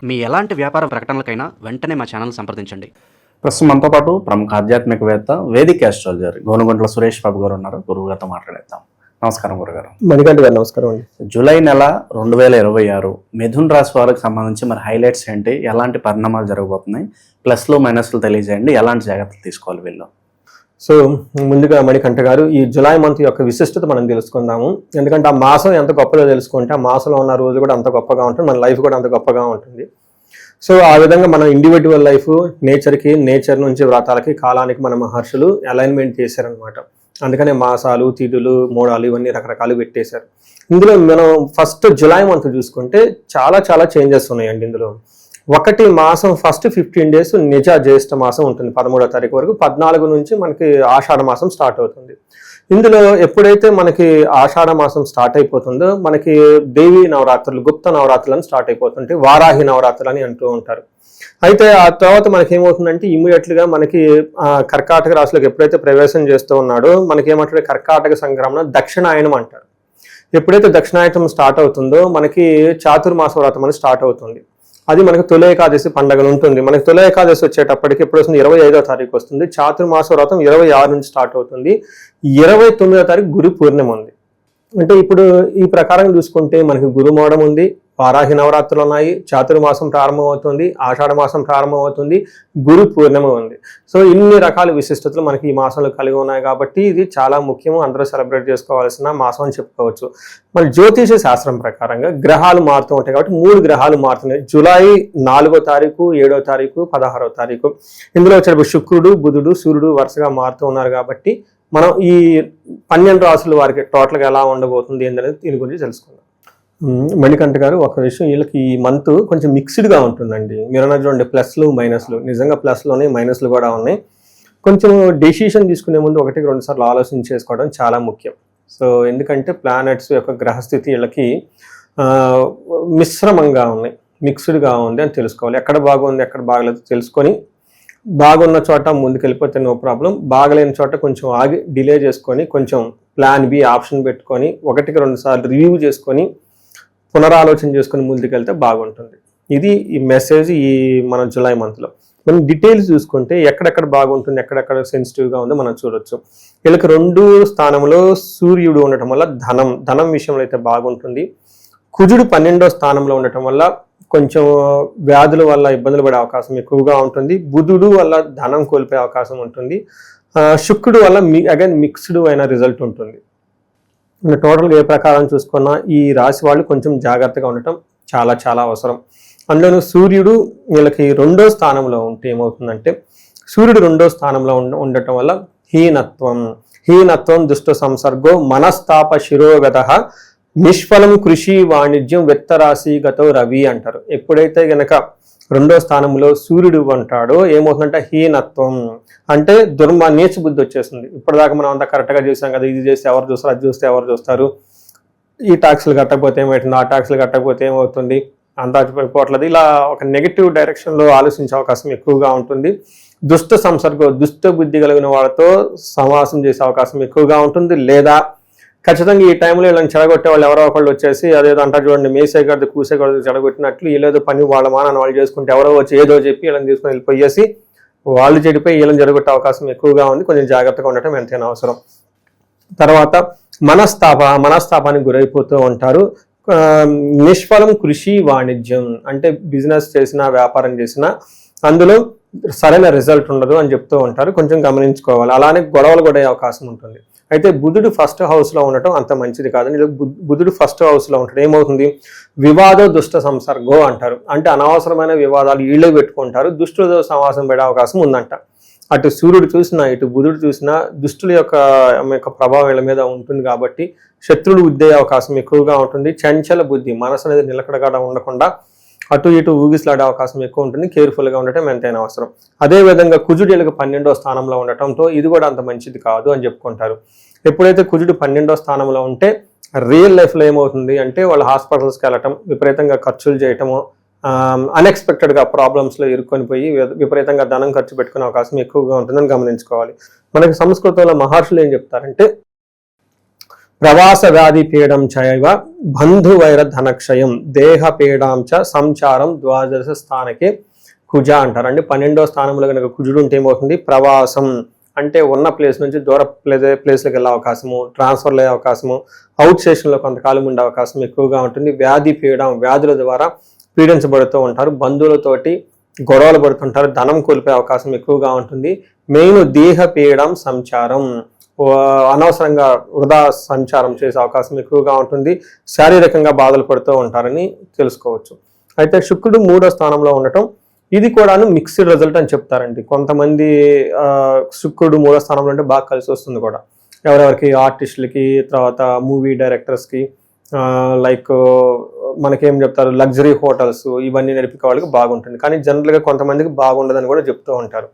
మీ ఎలాంటి వ్యాపార ప్రకటనలకైనా వెంటనే మా ఛానల్ సంప్రదించండి. ప్రస్తుతం మనతో పాటు ప్రముఖ ఆధ్యాత్మికవేత్త వేదిక ఆస్ట్రాలజర్ గోనుగుంట్ల సురేష్ బాబు గారు ఉన్నారు. గురువు గారితో మాట్లాడేద్దాం. నమస్కారం గురుగారు. మణికంఠ గారు నమస్కారం అండి. జూలై నెల 2026 మిథున్ రాశి వారికి సంబంధించి మరి హైలైట్స్ ఏంటి, ఎలాంటి పరిణామాలు జరగబోతున్నాయి, ప్లస్లు మైనస్లు తెలియజేయండి, ఎలాంటి జాగ్రత్తలు తీసుకోవాలి వీళ్ళు? సో ముందుగా మణికంఠ గారు, ఈ జులై మంత్ యొక్క విశిష్టత మనం తెలుసుకుందాము. ఎందుకంటే ఆ మాసం ఎంత గొప్పదో తెలుసుకుంటే ఆ మాసంలో ఉన్న రోజు కూడా అంత గొప్పగా ఉంటుంది, మన లైఫ్ కూడా అంత గొప్పగా ఉంటుంది. సో ఆ విధంగా మన ఇండివిజువల్ లైఫ్ నేచర్ నుంచి వ్రతాలకి కాలానికి మన మహర్షులు అలైన్మెంట్ చేశారనమాట. అందుకనే మాసాలు, తిథులు, మోడాలు ఇవన్నీ రకరకాలు పెట్టేశారు. ఇందులో మనం ఫస్ట్ జులై మంత్ చూసుకుంటే చాలా చాలా చేంజెస్ ఉన్నాయండి. ఇందులో ఒకటి, మాసం ఫస్ట్ 15 days నిజ జ్యేష్ఠ మాసం ఉంటుంది 13వ తారీఖు వరకు. 14 నుంచి మనకి ఆషాఢ మాసం స్టార్ట్ అవుతుంది. ఇందులో ఎప్పుడైతే మనకి ఆషాఢ మాసం స్టార్ట్ అయిపోతుందో మనకి దేవీ నవరాత్రులు, గుప్త నవరాత్రులు అని స్టార్ట్ అయిపోతుంటాయి. వారాహి నవరాత్రులు అని అంటూ ఉంటారు. అయితే ఆ తర్వాత మనకి ఏమవుతుందంటే ఇమ్మీడియట్గా మనకి కర్కాటక రాశిలోకి ఎప్పుడైతే ప్రవేశం చేస్తూ ఉన్నాడో మనకి ఏమంటారు, కర్కాటక సంక్రమణ దక్షిణాయనం అంటారు. ఎప్పుడైతే దక్షిణాయనం స్టార్ట్ అవుతుందో మనకి చాతుర్మాస వ్రతం అని స్టార్ట్ అవుతుంది. అది మనకి తొలి ఏకాదశి పండుగ ఉంటుంది. మనకి తొలి ఏకాదశి వచ్చేటప్పటికి ఎప్పుడు వస్తుంది, 25వ తారీఖు వస్తుంది. చాతుర్మాస వ్రతం 26 నుంచి స్టార్ట్ అవుతుంది. 29వ తారీఖు గురు పూర్ణిమ ఉంది. అంటే ఇప్పుడు ఈ ప్రకారం చూసుకుంటే మనకి గురుమోడం ఉంది, వారాహి నవరాత్రులు ఉన్నాయి, చాతుర్మాసం ప్రారంభమవుతుంది, ఆషాఢ మాసం ప్రారంభమవుతుంది, గురు పూర్ణిమ ఉంది. సో ఇన్ని రకాల విశిష్టతలు మనకి ఈ మాసంలో కలిగి ఉన్నాయి కాబట్టి ఇది చాలా ముఖ్యము, అందరూ సెలబ్రేట్ చేసుకోవాల్సిన మాసం అని చెప్పుకోవచ్చు. మన జ్యోతిష శాస్త్రం ప్రకారంగా గ్రహాలు మారుతూ ఉంటాయి కాబట్టి 3 గ్రహాలు మారుతున్నాయి. జూలై 4వ తారీఖు, 7వ తారీఖు, 16వ తారీఖు. ఇందులో వచ్చేటప్పుడు శుక్రుడు, బుధుడు, సూర్యుడు వరుసగా మారుతూ ఉన్నారు కాబట్టి మనం ఈ 12 రాసుల వారికి టోటల్గా ఎలా ఉండబోతుంది ఏంటనేది దీని గురించి తెలుసుకుందాం. మణికంఠ గారు, ఒక విషయం, వీళ్ళకి ఈ మంత్ కొంచెం మిక్స్డ్గా ఉంటుందండి. మీరు అన్న చూడండి, ప్లస్లు మైనస్లు, నిజంగా ప్లస్లోనే మైనస్లు కూడా ఉన్నాయి. కొంచెం డెసిషన్ తీసుకునే ముందు 1-2 సార్లు ఆలోచన చేసుకోవడం చాలా ముఖ్యం. సో ఎందుకంటే ప్లానెట్స్ యొక్క గ్రహస్థితి వీళ్ళకి మిశ్రమంగా ఉన్నాయి, మిక్స్డ్గా ఉంది అని తెలుసుకోవాలి. ఎక్కడ బాగుంది ఎక్కడ బాగలేదు తెలుసుకొని బాగున్న చోట ముందుకెళ్ళిపోతే నో ప్రాబ్లం, బాగలేని చోట కొంచెం ఆగి డిలే చేసుకొని కొంచెం ప్లాన్ బి ఆప్షన్ పెట్టుకొని 1-2 సార్లు రివ్యూ చేసుకొని పునరాలోచన చేసుకొని ముందుకెళ్తే బాగుంటుంది. ఇది ఈ మెసేజ్ ఈ మన జూలై మంత్లో. మనం డీటెయిల్స్ చూసుకుంటే ఎక్కడెక్కడ బాగుంటుంది, ఎక్కడెక్కడ సెన్సిటివ్గా ఉందో మనం చూడొచ్చు. వీళ్ళకి 2 స్థానంలో సూర్యుడు ఉండటం వల్ల ధనం విషయంలో అయితే బాగుంటుంది. కుజుడు 12వ స్థానంలో ఉండటం వల్ల కొంచెం వ్యాధుల వల్ల ఇబ్బందులు పడే అవకాశం ఎక్కువగా ఉంటుంది. బుధుడు వల్ల ధనం కోల్పోయే అవకాశం ఉంటుంది. శుక్రుడు వల్ల అగైన్ మిక్స్డ్ అయిన రిజల్ట్ ఉంటుంది. టోటల్గా ఏ ప్రకారం చూసుకున్నా ఈ రాశి వాళ్ళు కొంచెం జాగ్రత్తగా ఉండటం చాలా చాలా అవసరం. అందులోనూ సూర్యుడు వీళ్ళకి 2వ స్థానంలో ఉంటే ఏమవుతుందంటే, సూర్యుడు 2వ స్థానంలో ఉండటం వల్ల హీనత్వం దుష్ట సంసర్గో మనస్తాప శిరోగత నిష్ఫలం కృషి వాణిజ్యం వెత్తరాశి గతో రవి అంటారు. ఎప్పుడైతే గనక 2వ స్థానంలో సూర్యుడు ఉంటాడో ఏమవుతుందంటే హీనత్వం అంటే నీచ బుద్ధి వచ్చేస్తుంది. ఇప్పటిదాకా మనం అంతా కరెక్ట్గా చూసాం కదా, ఇది చేస్తే ఎవరు చూస్తారు, అది చూస్తే ఎవరు చూస్తారు, ఈ ట్యాక్స్లు కట్టకపోతే ఏమవుతుంది, ఆ ట్యాక్స్లు కట్టకపోతే ఏమవుతుంది, అంతా పోవట్లేదు, ఇలా ఒక నెగిటివ్ డైరెక్షన్లో ఆలోచించే అవకాశం ఎక్కువగా ఉంటుంది. దుష్ట సంసర్గం, దుష్ట బుద్ధి కలిగిన వాళ్ళతో సమాసం చేసే అవకాశం ఎక్కువగా ఉంటుంది. లేదా ఖచ్చితంగా ఈ టైంలో వీళ్ళని చెడగొట్టే వాళ్ళు ఎవరో ఒకళ్ళు వచ్చేసి అదేదో అంటారు చూడండి, మేసేగడదు కూసేగడదు చెడగొట్టినట్లు వీళ్ళేదో పని వాళ్ళ మానాన్ని వాళ్ళు చేసుకుంటే ఎవరో వచ్చి ఏదో చెప్పి వీళ్ళని తీసుకొని వెళ్ళిపోయేసి వాళ్ళు చెడిపోయి వీళ్ళని జరగొట్టే అవకాశం ఎక్కువగా ఉంది. కొంచెం జాగ్రత్తగా ఉండటం ఎంతైనా అవసరం. తర్వాత మనస్తాపానికి గురైపోతూ ఉంటారు. నిష్ఫలం కృషి వాణిజ్యం అంటే బిజినెస్ చేసినా వ్యాపారం చేసినా అందులో సరైన రిజల్ట్ ఉండదు అని చెప్తూ ఉంటారు. కొంచెం గమనించుకోవాలి. అలానే గొడవలు కూడా అవకాశం ఉంటుంది. అయితే బుధుడు 1st హౌస్లో ఉండటం అంత మంచిది కాదని, బుధుడు 1st హౌస్లో ఉంటాడు ఏమవుతుంది, వివాదో దుష్ట సంసర్గో అంటారు. అంటే అనవసరమైన వివాదాలు వీళ్ళే పెట్టుకుంటారు, దుష్టులతో సమాసం పడే అవకాశం ఉందంట. అటు సూర్యుడు చూసినా ఇటు బుధుడు చూసినా దుష్టుల యొక్క ప్రభావం వీళ్ళ మీద ఉంటుంది కాబట్టి శత్రువులు ఉద్దే అవకాశం ఎక్కువగా ఉంటుంది. చంచల బుద్ధి, మనసు అనేది నిలకడగా ఉండకుండా అటు ఇటు ఊగిసలాడే అవకాశం ఎక్కువ ఉంటుంది. కేర్ఫుల్గా ఉండటం ఎంతైనా అవసరం. అదేవిధంగా కుజుడు వీళ్ళకి 12వ స్థానంలో ఉండటంతో ఇది కూడా అంత మంచిది కాదు అని చెప్పుకుంటారు. ఎప్పుడైతే కుజుడు 12వ స్థానంలో ఉంటే రియల్ లైఫ్లో ఏమవుతుంది అంటే వాళ్ళు హాస్పిటల్స్కి వెళ్ళటం, విపరీతంగా ఖర్చులు చేయటము, అన్ఎక్స్పెక్టెడ్గా ప్రాబ్లమ్స్లో ఇరుక్కొని పోయి విపరీతంగా ధనం ఖర్చు పెట్టుకునే అవకాశం ఎక్కువగా ఉంటుందని గమనించుకోవాలి. మనకి సంస్కృతంలో మహర్షులు ఏం చెప్తారంటే, ప్రవాస వ్యాధి పీడం చైవ బంధువైర ధనక్షయం దేహ పీడాం చ సంచారం ద్వాదశ స్థానకే కుజ అంటారు. అంటే 12వ స్థానంలో కనుక కుజుడు ఉంటే ఏమవుతుంది, ప్రవాసం అంటే ఉన్న ప్లేస్ నుంచి దూర ప్లేస్లోకి వెళ్ళే అవకాశము, ట్రాన్స్ఫర్లు అయ్యే అవకాశము, అవుట్ స్టేషన్లో కొంతకాలం ఉండే అవకాశం ఎక్కువగా ఉంటుంది. వ్యాధి పీడం, వ్యాధుల ద్వారా పీడించబడుతూ ఉంటారు, బంధువులతోటి గొడవలు పడుతుంటారు, ధనం కోల్పోయే అవకాశం ఎక్కువగా ఉంటుంది. మెయిన్ దేహ పీడం సంచారం, అనవసరంగా వృధా సంచారం చేసే అవకాశం ఎక్కువగా ఉంటుంది. శారీరకంగా బాధలు పడుతూ ఉంటారని తెలుసుకోవచ్చు. అయితే శుక్రుడు 3వ స్థానంలో ఉండటం ఇది కూడాను మిక్స్డ్ రిజల్ట్ అని చెప్తారండి. కొంతమంది శుక్రుడు 3వ స్థానంలో అంటే బాగా కలిసి వస్తుంది కూడా, ఎవరెవరికి ఆర్టిస్టులకి, తర్వాత మూవీ డైరెక్టర్స్కి, లైక్ మనకేం చెప్తారు లగ్జరీ హోటల్స్ ఇవన్నీ నడిపే వాళ్ళకి బాగుంటుంది. కానీ జనరల్గా కొంతమందికి బాగుండదని కూడా చెప్తూ ఉంటారు.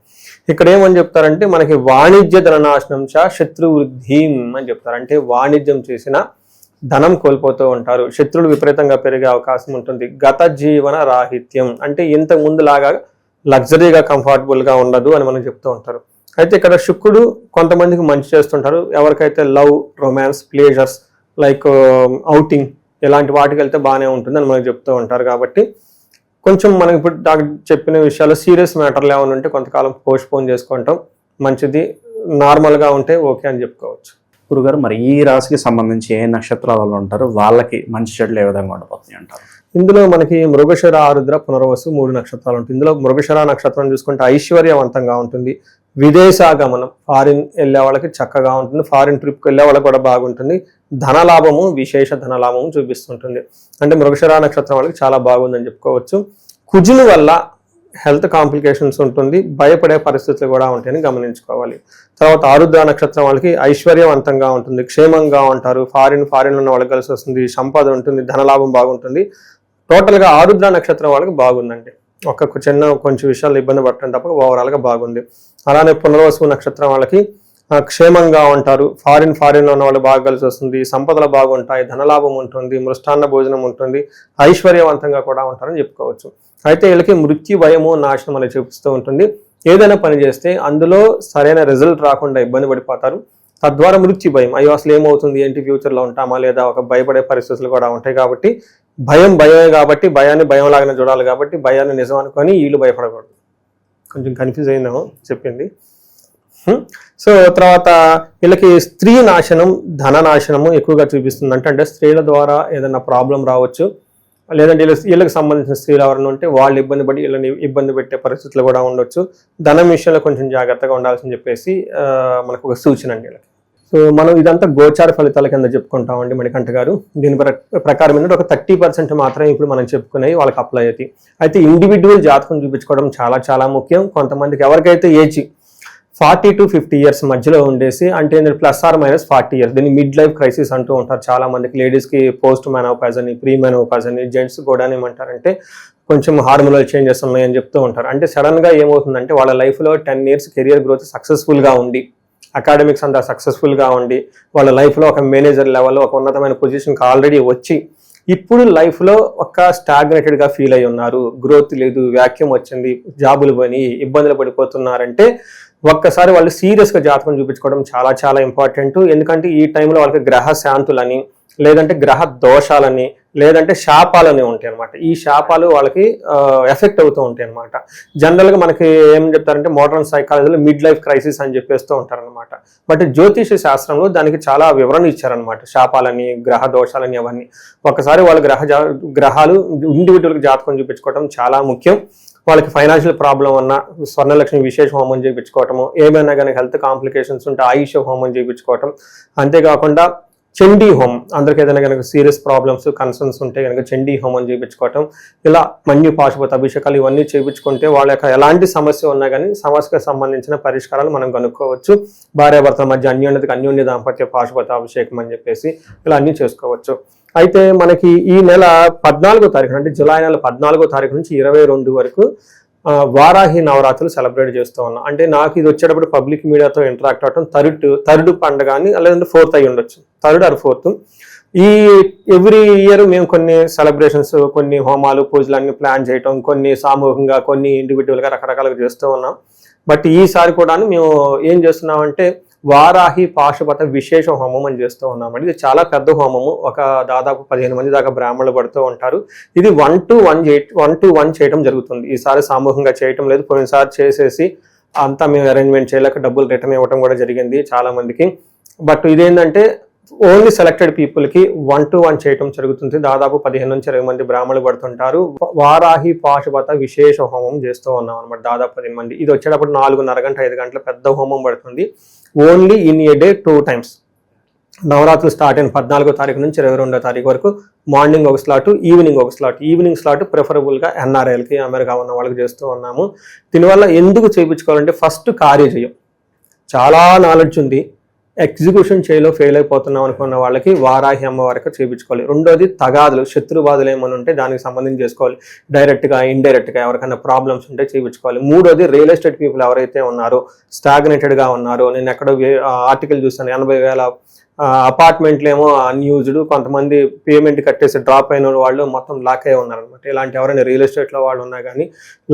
ఇక్కడ ఏమని చెప్తారంటే మనకి వాణిజ్య ధననాశనం చ శత్రు వృద్ధిం అని చెప్తారు. అంటే వాణిజ్యం చేసిన ధనం కోల్పోతూ ఉంటారు, శత్రువులు విపరీతంగా పెరిగే అవకాశం ఉంటుంది. గత జీవన రాహిత్యం అంటే ఇంతకు ముందులాగా లగ్జరీగా కంఫర్టబుల్గా ఉండదు అని మనం చెప్తూ ఉంటారు. అయితే ఇక్కడ శుక్రుడు కొంతమందికి మంచి చేస్తుంటారు, ఎవరికైతే love, romance, pleasures like outing ఇలాంటి వాటికి వెళ్తే బాగానే ఉంటుంది అని మనకు చెప్తూ ఉంటారు. కాబట్టి కొంచెం మనకి ఇప్పుడు డాక్టర్ చెప్పిన విషయాలు సీరియస్ మ్యాటర్లు ఏమైనా ఉంటే కొంతకాలం పోస్ట్పోన్ చేసుకుంటాం మంచిది, నార్మల్గా ఉంటే ఓకే అని చెప్పుకోవచ్చు. గురుగారు, మరి ఈ రాశికి సంబంధించి ఏ నక్షత్రాల వాళ్ళు ఉంటారు, వాళ్ళకి మంచి చెడులు ఏ విధంగా ఉండబోతున్నాయి అంటారు? ఇందులో మనకి మృగశిర, ఆరుద్ర, పునర్వసు 3 నక్షత్రాలు ఉంటుంది. ఇందులో మృగశిర నక్షత్రం చూసుకుంటే ఐశ్వర్యవంతంగా ఉంటుంది, విదేశాగమనం ఫారిన్ వెళ్ళే వాళ్ళకి చక్కగా ఉంటుంది, ఫారిన్ ట్రిప్కి వెళ్ళే వాళ్ళకి కూడా బాగుంటుంది, ధనలాభము, విశేష ధనలాభము చూపిస్తుంటుంది. అంటే మృగశిర నక్షత్రం వాళ్ళకి చాలా బాగుందని చెప్పుకోవచ్చు. కుజుని వల్ల హెల్త్ కాంప్లికేషన్స్ ఉంటుంది, భయపడే పరిస్థితులు కూడా ఉంటాయని గమనించుకోవాలి. తర్వాత ఆరుద్ర నక్షత్రం వాళ్ళకి ఐశ్వర్యవంతంగా ఉంటుంది, క్షేమంగా ఉంటారు, ఫారిన్ ఉన్న వాళ్ళకి కలిసి వస్తుంది, సంపద ఉంటుంది, ధనలాభం బాగుంటుంది. టోటల్గా ఆరుద్ర నక్షత్రం వాళ్ళకి బాగుందండి. కొంచెం విషయాలు ఇబ్బంది పడటం తప్ప ఓవరాల్గా బాగుంది. అలానే పునర్వసు నక్షత్రం వాళ్ళకి క్షేమంగా ఉంటారు, ఫారిన్లో ఉన్న వాళ్ళు బాగా కలిసి వస్తుంది, సంపదలు బాగుంటాయి, ధనలాభం ఉంటుంది, మృష్టాన్న భోజనం ఉంటుంది, ఐశ్వర్యవంతంగా కూడా ఉంటారని చెప్పుకోవచ్చు. అయితే వీళ్ళకి మృత్యు భయము, నాశనం అనేది చూపిస్తూ ఉంటుంది. ఏదైనా పని చేస్తే అందులో సరైన రిజల్ట్ రాకుండా ఇబ్బంది పడిపోతారు, తద్వారా మృత్యు భయం, అయ్యో అసలు ఏమవుతుంది ఏంటి, ఫ్యూచర్లో ఉంటామా లేదా, ఒక భయపడే పరిస్థితులు కూడా ఉంటాయి. కాబట్టి భయమే కాబట్టి భయాన్ని భయంలాగానే చూడాలి, కాబట్టి భయాన్ని నిజం అనుకొని వీళ్ళు భయపడకూడదు. కొంచెం కన్ఫ్యూజ్ అయిందేమో చెప్పింది. సో తర్వాత వీళ్ళకి స్త్రీ నాశనం, ధన నాశనము ఎక్కువగా చూపిస్తుంది. అంటే స్త్రీల ద్వారా ఏదైనా ప్రాబ్లం రావచ్చు, లేదంటే వీళ్ళకి సంబంధించిన స్త్రీలు ఎవరైనా ఉంటే వాళ్ళు ఇబ్బంది పడి వీళ్ళని ఇబ్బంది పెట్టే పరిస్థితులు కూడా ఉండొచ్చు. ధనం విషయంలో కొంచెం జాగ్రత్తగా ఉండాల్సింది చెప్పేసి మనకు ఒక సూచన అండి వీళ్ళకి. సో మనం ఇదంతా గోచార ఫలితాల కింద చెప్పుకుంటామండి మణికంఠ గారు. దీని ప్రకారం ఏంటంటే ఒక 30% మాత్రమే ఇప్పుడు మనం చెప్పుకునేవి వాళ్ళకి అప్లై అవుతాయి. అయితే ఇండివిజువల్ జాతకం చూపించుకోవడం చాలా చాలా ముఖ్యం. కొంతమందికి ఎవరికైతే ఏజ్ 40 to 50 years మధ్యలో ఉండేసి, అంటే +or- 40 years, దీన్ని మిడ్ లైఫ్ క్రైసిస్ అంటూ ఉంటారు చాలా మందికి. లేడీస్కి పోస్ట్ మెనోపాజ్ అని, ప్రీ మెనోపాజ్ అని, జెంట్స్ కూడా ఏమంటారంటే కొంచెం హార్మోనల్ చేంజెస్ ఉన్నాయని చెప్తూ ఉంటారు. అంటే సడన్గా ఏమవుతుందంటే వాళ్ళ లైఫ్లో 10 years కెరియర్ గ్రోత్ సక్సెస్ఫుల్గా ఉండి, అకాడమిక్స్ అంతా సక్సెస్ఫుల్గా ఉండి, వాళ్ళ లైఫ్లో ఒక మేనేజర్ లెవెల్లో ఒక ఉన్నతమైన పొజిషన్కి ఆల్రెడీ వచ్చి ఇప్పుడు లైఫ్లో ఒక స్టాగ్నేటెడ్గా ఫీల్ అయి ఉన్నారు, గ్రోత్ లేదు, వ్యాక్యూమ్ వచ్చింది, జాబులు పోయి ఇబ్బందులు పడిపోతున్నారంటే ఒక్కసారి వాళ్ళు సీరియస్గా జాతకం చూపించుకోవడం చాలా చాలా ఇంపార్టెంట్. ఎందుకంటే ఈ టైంలో వాళ్ళకి గ్రహ శాంతులని, లేదంటే గ్రహ దోషాలని, లేదంటే శాపాలని ఉంటాయి అనమాట. ఈ శాపాలు వాళ్ళకి ఎఫెక్ట్ అవుతూ ఉంటాయి అనమాట. జనరల్గా మనకి ఏం చెప్తారంటే మోడర్న్ సైకాలజీలో మిడ్ లైఫ్ క్రైసిస్ అని చెప్పేస్తూ ఉంటారనమాట. బట్ జ్యోతిష శాస్త్రంలో దానికి చాలా వివరణ ఇచ్చారనమాట, శాపాలని, గ్రహ దోషాలని అవన్నీ. ఒకసారి వాళ్ళ గ్రహాలు ఇండివిజువల్కి జాతకం చూపించుకోవడం చాలా ముఖ్యం. వాళ్ళకి ఫైనాన్షియల్ ప్రాబ్లం ఉన్న స్వర్ణలక్ష్మి విశేష హోమం చేయించుకోవటము, ఏమైనా కానీ హెల్త్ కాంప్లికేషన్స్ ఉంటే ఆయుష హోమం చేయించుకోవటం, అంతేకాకుండా చండీ హోమం, అందరికి ఏదైనా కనుక సీరియస్ ప్రాబ్లమ్స్, కన్సర్న్స్ ఉంటే కనుక చండీ హోమం చేయించుకోవటం, ఇలా మన్యు పాశుపత అభిషేకాలు ఇవన్నీ చేయించుకుంటే వాళ్ళ యొక్క ఎలాంటి సమస్య ఉన్నా కానీ సమస్యకు సంబంధించిన పరిష్కారాలు మనం కనుక్కోవచ్చు. భార్యాభర్తల మధ్య అన్యోన్య దాంపత్య పాశుపత అభిషేకం అని చెప్పేసి ఇలా అన్నీ చేసుకోవచ్చు. అయితే మనకి ఈ నెల 14వ తారీఖు, అంటే జూలై నెల 14వ తారీఖు నుంచి 22 వరకు వారాహి నవరాత్రులు సెలబ్రేట్ చేస్తూ ఉన్నాం. అంటే నాకు ఇది వచ్చేటప్పుడు పబ్లిక్ మీడియాతో ఇంటరాక్ట్ అవటం థర్డ్ పండుగ అని, లేదంటే 4th అయి ఉండొచ్చు, 3rd or 4th. ఈ ఎవ్రీ ఇయర్ మేము కొన్ని సెలబ్రేషన్స్, కొన్ని హోమాలు, పూజలు అన్ని ప్లాన్ చేయటం, కొన్ని సామూహికంగా, కొన్ని ఇండివిజువల్గా రకరకాలుగా చేస్తూ ఉన్నాం. బట్ ఈసారి కూడా మేము ఏం చేస్తున్నామంటే వారాహి పాశుపత విశేష హోమం అని చేస్తూ ఉన్నామండి. ఇది చాలా పెద్ద హోమము. ఒక దాదాపు 15 మంది దాకా బ్రాహ్మణులు పడుతూ ఉంటారు. ఇది 1-to-1 చేయడం జరుగుతుంది. ఈసారి సామూహికంగా చేయటం లేదు. పోయినసారి చేసేసి అంతా మేము అరేంజ్మెంట్ చేయలేక డబ్బులు రిటర్న్ ఇవ్వడం కూడా జరిగింది చాలా మందికి. బట్ ఇదేంటంటే ఓన్లీ సెలెక్టెడ్ పీపుల్కి 1-to-1 చేయటం జరుగుతుంది. దాదాపు 15 నుంచి 20 మంది బ్రాహ్మణులు పడుతుంటారు. వారాహి పాశుపత విశేష హోమం చేస్తూ ఉన్నాం అనమాట. దాదాపు 15 మంది. ఇది వచ్చేటప్పుడు 4:30 గంట 5 గంటల పెద్ద హోమం పడుతుంది. Only in a day 2 times. నవరాత్రులు స్టార్ట్ అయిన 14వ తారీఖు నుంచి 22వ తారీఖు వరకు మార్నింగ్ ఒక స్లాట్, ఈవినింగ్ ఒక స్లాట్. ఈవినింగ్ స్లాట్ ప్రిఫరబుల్గా NRIలకి, అమెరికా ఉన్న వాళ్ళకి చేస్తూ ఉన్నాము. దీనివల్ల ఎందుకు చేయించుకోవాలంటే ఫస్ట్ కార్యజయం. చాలా నాలెడ్జ్ ఉంది, ఎగ్జిక్యూషన్ చేయలో ఫెయిల్ అయిపోతున్నాం అనుకున్న వాళ్ళకి వారాహి అమ్మవారికి చేయించుకోవాలి. రెండోది తగాదులు, శత్రుబాధలు ఏమైనా ఉంటే దానికి సంబంధించి చేసుకోవాలి. డైరెక్ట్గా ఇండైరెక్ట్గా ఎవరికైనా ప్రాబ్లమ్స్ ఉంటే చేయించుకోవాలి. మూడోది రియల్ ఎస్టేట్ పీపుల్ ఎవరైతే ఉన్నారో, స్టాగ్నేటెడ్గా ఉన్నారో, నేను ఎక్కడో ఆర్టికల్ చూస్తాను 80,000 అపార్ట్మెంట్లు ఏమో అన్యూజ్డ్, కొంతమంది పేమెంట్ కట్టేసి డ్రాప్ అయిన వాళ్ళు మొత్తం లాక్ అయి ఉన్నారనమాట. ఇలాంటి ఎవరైనా రియల్ ఎస్టేట్లో వాళ్ళు ఉన్నా కానీ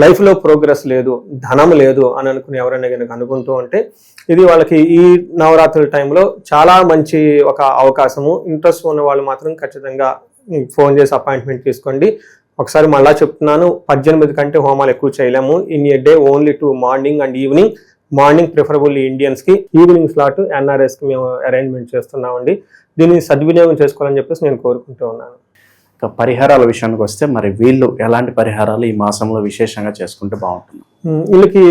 లైఫ్లో ప్రోగ్రెస్ లేదు, ధనం లేదు అని అనుకుని ఎవరైనా కనుక అనుకుంటూ ఉంటే ఇది వాళ్ళకి ఈ నవరాత్రుల టైంలో చాలా మంచి ఒక అవకాశము. ఇంట్రెస్ట్ ఉన్న వాళ్ళు మాత్రం ఖచ్చితంగా ఫోన్ చేసి అపాయింట్మెంట్ తీసుకోండి. ఒకసారి మళ్ళా చెప్తున్నాను, 18 కంటే హోమాలు ఎక్కువ చేయలేము. In a day only 2 morning and evening. Morning preferably ఇండియన్స్కి, ఈవినింగ్ స్లాట్ NRIస్కి మేము అరేంజ్మెంట్ చేస్తున్నామండి. దీన్ని సద్వినియోగం చేసుకోవాలని చెప్పేసి నేను కోరుకుంటూ ఉన్నాను. ఇక పరిహారాల విషయానికి వస్తే మరి వీళ్ళు ఎలాంటి పరిహారాలు ఈ మాసంలో విశేషంగా చేసుకుంటే బాగుంటుంది? వీళ్ళకి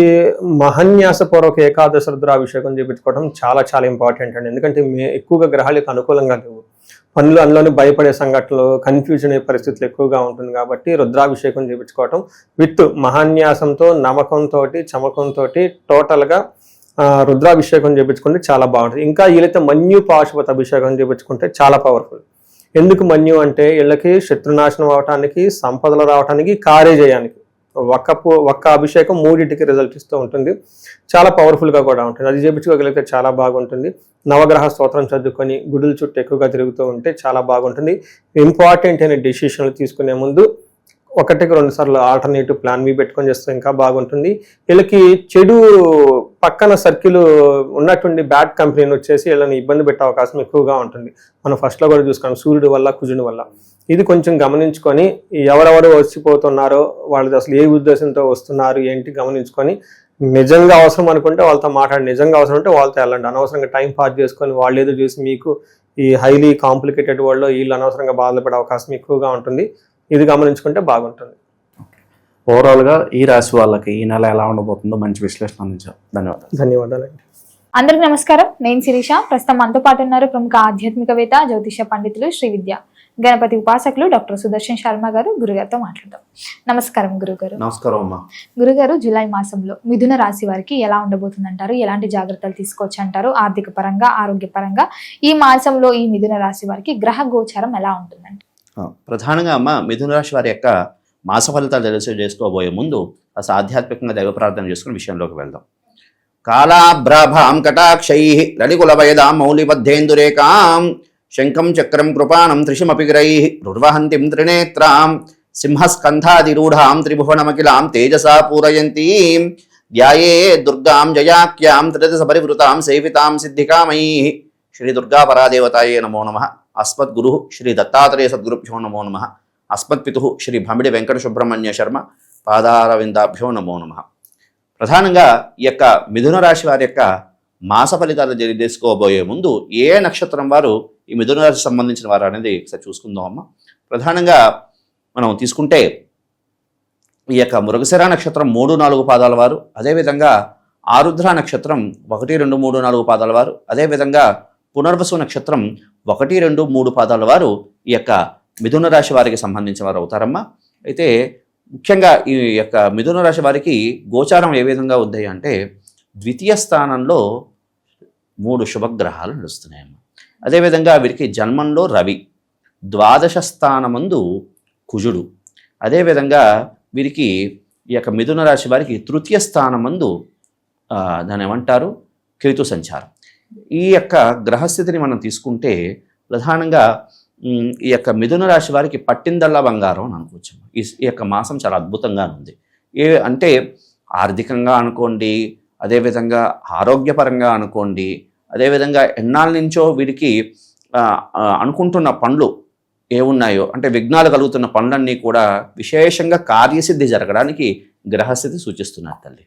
మహాన్యాసపూర్వక ఏకాదశ రుద్రాభిషేకం చేయించుకోవడం చాలా చాలా ఇంపార్టెంట్ అండి. ఎందుకంటే ఎక్కువగా గ్రహాలకు అనుకూలంగా లేవు. పనులు అందులోనే భయపడే సంఘటనలు, కన్ఫ్యూజన్ అయ్యే పరిస్థితులు ఎక్కువగా ఉంటుంది కాబట్టి రుద్రాభిషేకం చేయించుకోవటం విత్ మహాన్యాసంతో, నమ్మకంతో, చమకంతో టోటల్గా రుద్రాభిషేకం చేయించుకుంటే చాలా బాగుంటుంది. ఇంకా వీళ్ళైతే మన్యు పాశుపత అభిషేకం చేయించుకుంటే చాలా పవర్ఫుల్. ఎందుకు మన్యు అంటే వీళ్ళకి శత్రునాశనం అవటానికి, సంపదలు రావటానికి, కార్యజయానికి ఒక్క అభిషేకం 3టికి రిజల్ట్ ఇస్తూ ఉంటుంది. చాలా పవర్ఫుల్గా కూడా ఉంటుంది. అది చేయించుకోగలిగితే చాలా బాగుంటుంది. నవగ్రహ స్తోత్రం చదువుకొని గుడుల చుట్టూ ఎక్కువగా తిరుగుతూ ఉంటే చాలా బాగుంటుంది. ఇంపార్టెంట్ అయిన డెసిషన్లు తీసుకునే ముందు 1-2 సార్లు ఆల్టర్నేటివ్ ప్లాన్ బి పెట్టుకొని చేస్తే ఇంకా బాగుంటుంది. వీళ్ళకి చెడు పక్కన సర్కిల్ ఉన్నటువంటి బ్యాడ్ కంపెనీని వచ్చేసి వీళ్ళని ఇబ్బంది పెట్టే అవకాశం ఎక్కువగా ఉంటుంది. మనం ఫస్ట్లో కూడా చూసుకున్నాం, సూర్యుడి వల్ల, కుజుడి వల్ల. ఇది కొంచెం గమనించుకొని ఎవరెవరు వచ్చిపోతున్నారో, వాళ్ళది అసలు ఏ ఉద్దేశంతో వస్తున్నారు ఏంటి గమనించుకొని, నిజంగా అవసరం అనుకుంటే వాళ్ళతో మాట్లాడి, నిజంగా అవసరం అంటే వాళ్ళతో వెళ్ళండి. అనవసరంగా టైం పాస్ చేసుకొని వాళ్ళు ఏదో చూసి మీకు ఈ హైలీ కాంప్లికేటెడ్ వరల్డ్లో వీళ్ళు అనవసరంగా బాధపడే అవకాశం ఎక్కువగా ఉంటుంది. ఇది గమనించుకుంటే బాగుంటుంది. ఓవరాల్గా ఈ రాశి వాళ్ళకి ఈ నెల ఎలా ఉండబోతుందో మంచి విశ్లేషణ అందించారు. ధన్యవాదాలండి. అందరికి నమస్కారం. నేను శిరీష. ప్రస్తుతం మనతో పాటు ఉన్నారు ప్రముఖ ఆధ్యాత్మికవేత్త, జ్యోతిష పండితులు, శ్రీ విద్య గణపతి ఉపాసకులు డాక్టర్ సుదర్శన్ శర్మ గారు. గురుగారితో మాట్లాడదాం. నమస్కారం గురుగారు. నమస్కారం అమ్మా. గురుగారు, జూలై మాసంలో మిథున రాశి వారికి ఎలా ఉండబోతుందంటారు? ఎలాంటి జాగ్రత్తలు తీసుకోవచ్చు అంటారు? ఆర్థిక పరంగా, ఆరోగ్యపరంగా ఈ మాసంలో ఈ మిథున రాశి వారికి గ్రహ గోచారం ఎలా ఉంటుందండి? ప్రధానంగా అమ్మ, మిథున రాశి వారి యొక్క మాస ఫలితాలు చేసుకోబోయే ముందు అసలు ఆధ్యాత్మికంగా దైవ ప్రార్థన చేసుకుని విషయంలోకి వెళ్దాం. కాళాభ్రాభాం కటాక్షై లలికులవయదాం మౌలిబద్ధేందురేకాం శంఖం చక్రం కృపాణం త్రిశమపిగిరై రుర్వహంతిం త్రినేత్రాం సింహస్కంధాదిరూఢాం త్రిభువనమఖిలాం తేజసా పూరయంతీం ధ్యాయే దుర్గాం జయాఖ్యాం త్రిదశ పరివృతాం సేవితాం సిద్ధికామై. శ్రీ దుర్గా పరాదేవతాయే నమో నమః. అస్మద్గురు శ్రీ దత్తాత్రేయ సద్గురుభ్యో నమో నమః. అస్మత్పితు శ్రీ భమిడి వెంకట సుబ్రహ్మణ్య శర్మ పాదారవిందాభ్యో నమో నమః. ప్రధానంగా ఈ యొక్క మిథున రాశి వారి యొక్క మాస ఫలితాలు తెలుసుకోబోయే ముందు ఏ నక్షత్రం వారు ఈ మిథున రాశికి సంబంధించిన వారు అనేది ఒకసారి చూసుకుందాం అమ్మ. ప్రధానంగా మనం తీసుకుంటే ఈ యొక్క మృగశిర నక్షత్రం 3-4 పాదాల వారు, అదేవిధంగా ఆరుద్ర నక్షత్రం 1, 2, 3, 4 పాదాల వారు, అదేవిధంగా పునర్వసు నక్షత్రం 1, 2, 3 పాదాల వారు ఈ యొక్క మిథున రాశి వారికి సంబంధించిన వారు అవుతారమ్మా. అయితే ముఖ్యంగా ఈ యొక్క మిథున రాశి వారికి గోచారం ఏ విధంగా ఉంది అంటే, ద్వితీయ స్థానంలో 3 శుభగ్రహాలు నడుస్తున్నాయమ్మా. అదేవిధంగా వీరికి జన్మంలో రవి, ద్వాదశ స్థానమందు కుజుడు, అదేవిధంగా వీరికి ఈ యొక్క మిథున రాశి వారికి తృతీయ స్థానమందు దాని ఏమంటారు కేతు సంచారం. ఈ యొక్క గ్రహస్థితిని మనం తీసుకుంటే ప్రధానంగా ఈ యొక్క మిథున రాశి వారికి పట్టిందల్లా బంగారం అని అనుకోవచ్చు. ఈ యొక్క మాసం చాలా అద్భుతంగా ఉంది. అంటే ఆర్థికంగా అనుకోండి, అదేవిధంగా ఆరోగ్యపరంగా అనుకోండి, అదేవిధంగా ఎన్నాళ్ళ నుంచో వీరికి అనుకుంటున్న పనులు ఏమున్నాయో అంటే విఘ్నాలు కలుగుతున్న పనులన్నీ కూడా విశేషంగా కార్యసిద్ధి జరగడానికి గ్రహస్థితి సూచిస్తున్నారు తల్లి.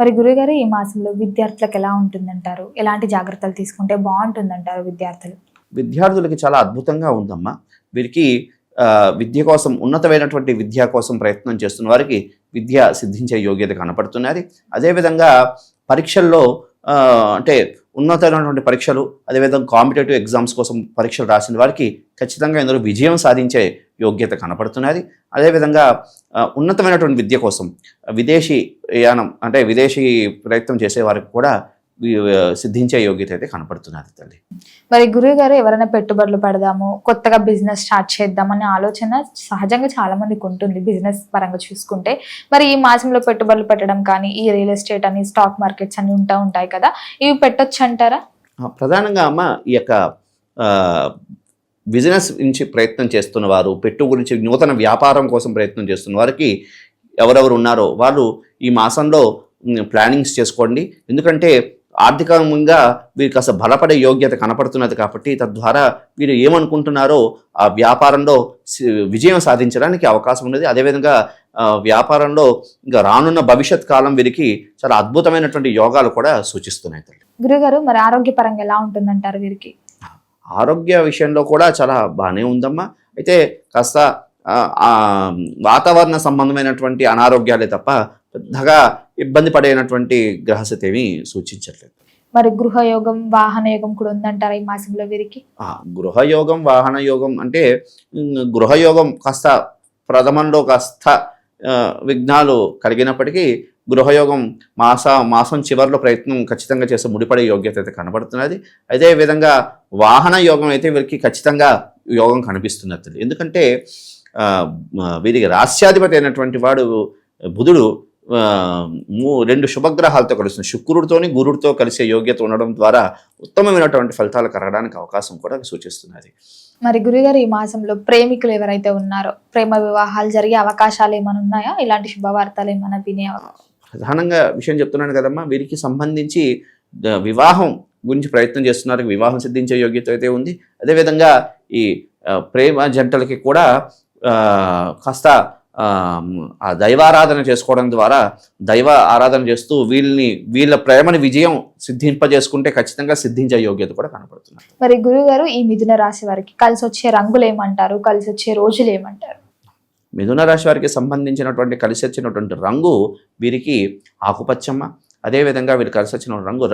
మరి గురుగారు ఈ మాసంలో విద్యార్థులకు ఎలా ఉంటుందంటారు? ఎలాంటి జాగ్రత్తలు తీసుకుంటే బాగుంటుందంటారు విద్యార్థులకి చాలా అద్భుతంగా ఉందమ్మా. వీరికి విద్య కోసం ఉన్నతమైనటువంటి విద్య కోసం ప్రయత్నం చేస్తున్న వారికి విద్య సిద్ధించే యోగ్యత కనపడుతున్నది. అదేవిధంగా పరీక్షల్లో అంటే ఉన్నతమైనటువంటి పరీక్షలు, అదేవిధంగా కాంపిటేటివ్ ఎగ్జామ్స్ కోసం పరీక్షలు రాసిన వారికి ఖచ్చితంగా ఇందులో విజయం సాధించే యోగ్యత కనపడుతున్నది. అదేవిధంగా ఉన్నతమైనటువంటి విద్య కోసం విదేశీ యానం అంటే విదేశీ ప్రయత్నం చేసే వారికి కూడా సిద్ధించే యోగ్యత అయితే కనపడుతున్నది తల్లి. మరి గురువు గారు ఎవరైనా పెట్టుబడులు పెడదాము, కొత్తగా బిజినెస్ స్టార్ట్ చేద్దామనే ఆలోచన సహజంగా చాలా మందికి ఉంటుంది బిజినెస్ పరంగా చూసుకుంటే. మరి ఈ మాసంలో పెట్టుబడులు పెట్టడం కానీ, ఈ రియల్ ఎస్టేట్ అని, స్టాక్ మార్కెట్స్ అని ఉంటాయి కదా, ఇవి పెట్టొచ్చు అంటారా? ప్రధానంగా అమ్మ ఈ యొక్క బిజినెస్ నుంచి ప్రయత్నం చేస్తున్న వారు, గురించి నూతన వ్యాపారం కోసం ప్రయత్నం చేస్తున్న వారికి ఎవరెవరు ఉన్నారో వాళ్ళు ఈ మాసంలో ప్లానింగ్స్ చేసుకోండి. ఎందుకంటే ఆర్థికంగా వీరికి కాస్త బలపడే యోగ్యత కనపడుతున్నది కాబట్టి తద్వారా వీరు ఏమనుకుంటున్నారో ఆ వ్యాపారంలో విజయం సాధించడానికి అవకాశం ఉన్నది. అదేవిధంగా వ్యాపారంలో ఇంకా రానున్న భవిష్యత్ కాలం వీరికి చాలా అద్భుతమైనటువంటి యోగాలు కూడా సూచిస్తున్నాయి. గురుగారు మరి ఆరోగ్యపరంగా ఎలా ఉంటుందంటారు వీరికి? ఆరోగ్య విషయంలో కూడా చాలా బాగానే ఉందమ్మా. అయితే కాస్త వాతావరణ సంబంధమైనటువంటి అనారోగ్యాలే తప్ప పెద్దగా ఇబ్బంది పడేటువంటి గ్రహస్థితి ఏమీ సూచించట్లేదు. మరి గృహయోగం, వాహన యోగం కూడా ఉందంటారా ఈ మాసంలో వీరికి? గృహయోగం, వాహన యోగం అంటే గృహయోగం కాస్త ప్రథమంలో కాస్త విఘ్నాలు కలిగినప్పటికీ గృహయోగం మాసం చివరిలో ప్రయత్నం ఖచ్చితంగా చేసే ముడిపడే యోగ్యత అయితే కనబడుతున్నది. అదేవిధంగా వాహన యోగం అయితే వీరికి ఖచ్చితంగా యోగం కనిపిస్తున్నది. ఎందుకంటే వీరికి రాస్యాధిపతి అయినటువంటి వాడు బుధుడు 2 శుభగ్రహాలతో కలుస్తుంది. శుక్రుడితోని గురుడితో కలిసే యోగ్యత ఉండడం ద్వారా ఉత్తమమైనటువంటి ఫలితాలు కలగడానికి అవకాశం కూడా సూచిస్తున్నది. మరి గురుగారు ఈ మాసంలో ప్రేమికులు ఎవరైతే ఉన్నారో ప్రేమ వివాహాలు జరిగే అవకాశాలు ఏమైనా ఉన్నాయా? ఇలాంటి శుభవార్తలు ఏమైనా వినే? ప్రధానంగా విషయం చెప్తున్నాను కదమ్మా, వీరికి సంబంధించి వివాహం గురించి ప్రయత్నం చేస్తున్నారు, వివాహం సిద్ధించే యోగ్యత అయితే ఉంది. అదేవిధంగా ఈ ప్రేమ జంటలకి కూడా కాస్త ఆ దైవారాధన చేసుకోవడం ద్వారా దైవ ఆరాధన చేస్తూ వీళ్ళ ప్రేమని విజయం సిద్ధింపజేసుకుంటే ఖచ్చితంగా సిద్ధించే యోగ్యత కూడా కనపడుతుంది. మరి గురుగారు ఈ మిథున రాశి వారికి కలిసి వచ్చే రంగులు ఏమంటారు, కలిసి వచ్చే రోజులు ఏమంటారు? మిథున రాశి వారికి సంబంధించినటువంటి కలిసి వచ్చినటువంటి రంగు వీరికి ఆకుపచ్చమ్మ. అదేవిధంగా వీరికి కలిసి వచ్చిన రంగు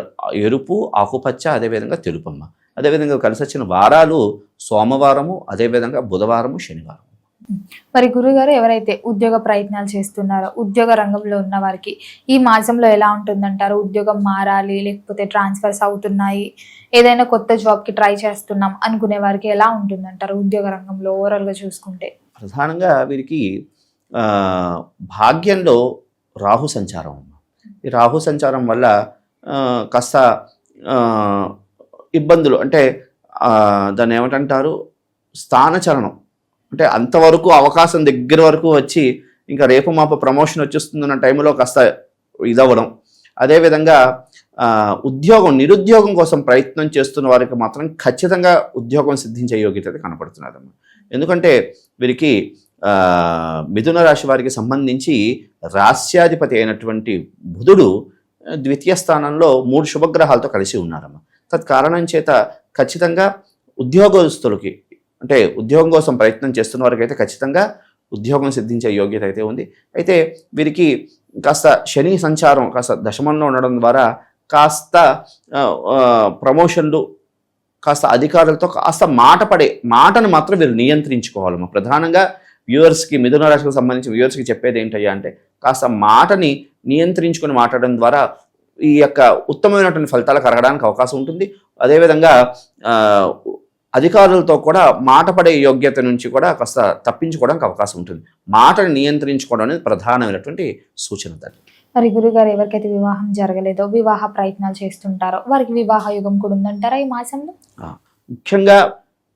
ఎరుపు, ఆకుపచ్చ, అదేవిధంగా తెలుపమ్మ. అదేవిధంగా కలిసి వచ్చిన వారాలు సోమవారము, అదేవిధంగా బుధవారము, శనివారం. మరి గురుగారు ఎవరైతే ఉద్యోగ ప్రయత్నాలు చేస్తున్నారో ఉద్యోగ రంగంలో ఉన్న వారికి ఈ మాసంలో ఎలా ఉంటుందంటారు? ఉద్యోగం మారాలి, లేకపోతే ట్రాన్స్ఫర్స్ అవుతున్నాయి, ఏదైనా కొత్త జాబ్కి ట్రై చేస్తున్నాం అనుకునే వారికి ఎలా ఉంటుందంటారు ఉద్యోగ రంగంలో ఓవరాల్గా చూసుకుంటే? ప్రధానంగా వీరికి భాగ్యంలో రాహు సంచారం. ఈ రాహు సంచారం వల్ల కాస్త ఇబ్బందులు అంటే దాన్ని ఏమంటారు స్థానచలనం అంటే అంతవరకు అవకాశం దగ్గర వరకు వచ్చి ఇంకా రేపు మాపు ప్రమోషన్ వచ్చేస్తుందన్న టైంలో కాస్త ఇదవ్వడం. అదేవిధంగా నిరుద్యోగం కోసం ప్రయత్నం చేస్తున్న వారికి మాత్రం ఖచ్చితంగా ఉద్యోగం సిద్ధించే యోగ్యత కనపడుతున్నదమ్మా. ఎందుకంటే వీరికి మిథున రాశి వారికి సంబంధించి రాస్యాధిపతి అయినటువంటి బుధుడు ద్వితీయ స్థానంలో 3 శుభగ్రహాలతో కలిసి ఉన్నారమ్మా. తత్కారణం చేత ఖచ్చితంగా ఉద్యోగస్తులకి అంటే ఉద్యోగం కోసం ప్రయత్నం చేస్తున్న వారికి అయితే ఖచ్చితంగా ఉద్యోగం సిద్ధించే యోగ్యత అయితే ఉంది. అయితే వీరికి కాస్త శని సంచారం కాస్త దశమంలో ఉండడం ద్వారా కాస్త ప్రమోషన్లు, కాస్త అధికారులతో కాస్త మాటను మాత్రం వీరు నియంత్రించుకోవాలమ్మా. ప్రధానంగా వ్యూవర్స్కి, మిథున రాశికి సంబంధించి వ్యూవర్స్కి చెప్పేది ఏంటయ్యా అంటే కాస్త మాటని నియంత్రించుకొని మాట్లాడడం ద్వారా ఈ యొక్క ఉత్తమమైనటువంటి ఫలితాలు కలగడానికి అవకాశం ఉంటుంది. అదేవిధంగా అధికారులతో కూడా మాట పడే యోగ్యత నుంచి కూడా కాస్త తప్పించుకోవడానికి అవకాశం ఉంటుంది. మాటను నియంత్రించుకోవడం అనేది ప్రధానమైనటువంటి సూచన. మరి గురుగారు ఎవరికైతే వివాహం జరగలేదో, వివాహ ప్రయత్నాలు చేస్తుంటారో వారికి వివాహ యుగం కూడా ఉందంటారా ఈ మాసంలో? ముఖ్యంగా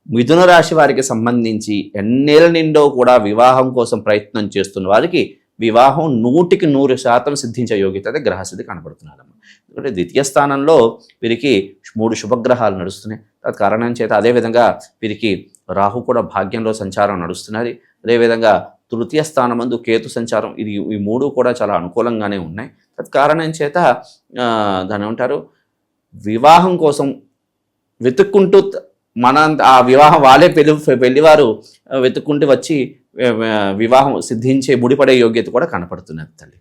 మిథున రాశి వారికి సంబంధించి ఎన్నేళ్ళ నిండో కూడా వివాహం కోసం ప్రయత్నం చేస్తున్న వారికి వివాహం 100% సిద్ధించే యోగ్యత అయితే గ్రహస్థితి కనబడుతున్నారమ్మ. ఎందుకంటే ద్వితీయ స్థానంలో వీరికి 3 శుభగ్రహాలు నడుస్తున్నాయి. కారణం చేత అదేవిధంగా వీరికి రాహు కూడా భాగ్యంలో సంచారం నడుస్తున్నది. అదేవిధంగా తృతీయ స్థానమందు కేతు సంచారం, ఈ 3 కూడా చాలా అనుకూలంగానే ఉన్నాయి. కారణం చేత దాని ఏమంటారు, వివాహం కోసం వెతుక్కుంటూ ఆ వివాహం వాళ్ళే పెళ్లివారు వెతుక్కుంటూ వచ్చి వివాహం సిద్ధించే ముడిపడే యోగ్యత కూడా కనపడుతున్నది తల్లి.